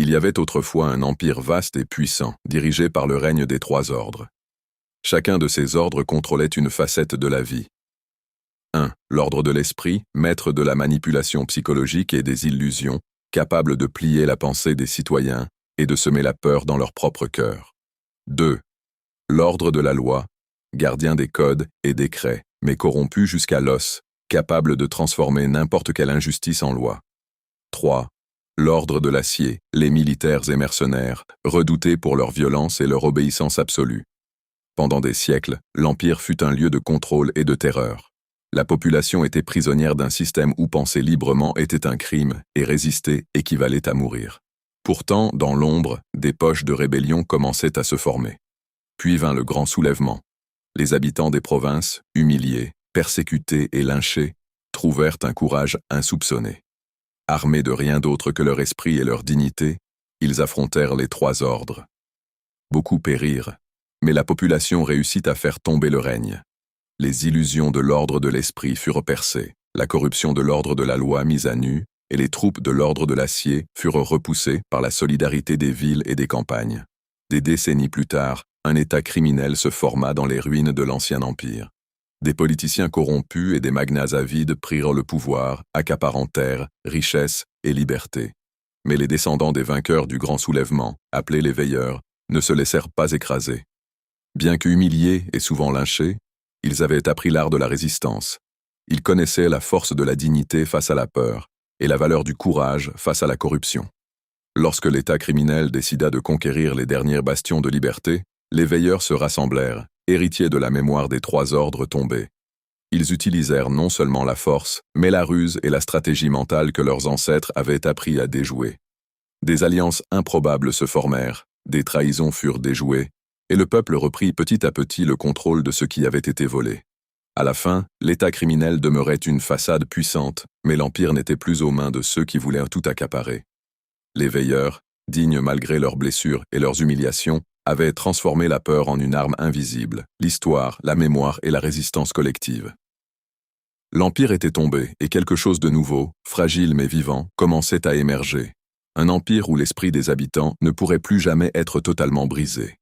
Il y avait autrefois un empire vaste et puissant, dirigé par le règne des trois ordres. Chacun de ces ordres contrôlait une facette de la vie. 1. L'ordre de l'esprit, maître de la manipulation psychologique et des illusions, capable de plier la pensée des citoyens et de semer la peur dans leur propre cœur. 2. L'ordre de la loi, gardien des codes et décrets, mais corrompu jusqu'à l'os, capable de transformer n'importe quelle injustice en loi. 3. L'ordre de l'acier, les militaires et mercenaires, redoutés pour leur violence et leur obéissance absolue. Pendant des siècles, l'Empire fut un lieu de contrôle et de terreur. La population était prisonnière d'un système où penser librement était un crime et résister équivalait à mourir. Pourtant, dans l'ombre, des poches de rébellion commençaient à se former. Puis vint le grand soulèvement. Les habitants des provinces, humiliés, persécutés et lynchés, trouvèrent un courage insoupçonné. Armés de rien d'autre que leur esprit et leur dignité, ils affrontèrent les trois ordres. Beaucoup périrent, mais la population réussit à faire tomber le règne. Les illusions de l'ordre de l'esprit furent percées, la corruption de l'ordre de la loi mise à nu, et les troupes de l'ordre de l'acier furent repoussées par la solidarité des villes et des campagnes. Des décennies plus tard, un État criminel se forma dans les ruines de l'ancien empire. Des politiciens corrompus et des magnats avides prirent le pouvoir, accaparant terres, richesses et liberté. Mais les descendants des vainqueurs du grand soulèvement, appelés les veilleurs, ne se laissèrent pas écraser. Bien que humiliés et souvent lynchés, ils avaient appris l'art de la résistance. Ils connaissaient la force de la dignité face à la peur et la valeur du courage face à la corruption. Lorsque l'État criminel décida de conquérir les derniers bastions de liberté, les veilleurs se rassemblèrent, héritiers de la mémoire des trois ordres tombés. Ils utilisèrent non seulement la force, mais la ruse et la stratégie mentale que leurs ancêtres avaient appris à déjouer. Des alliances improbables se formèrent, des trahisons furent déjouées, et le peuple reprit petit à petit le contrôle de ce qui avait été volé. À la fin, l'État criminel demeurait une façade puissante, mais l'Empire n'était plus aux mains de ceux qui voulaient tout accaparer. Les veilleurs, dignes malgré leurs blessures et leurs humiliations, avaient transformé la peur en une arme invisible, l'histoire, la mémoire et la résistance collective. L'Empire était tombé, et quelque chose de nouveau, fragile mais vivant, commençait à émerger. Un empire où l'esprit des habitants ne pourrait plus jamais être totalement brisé.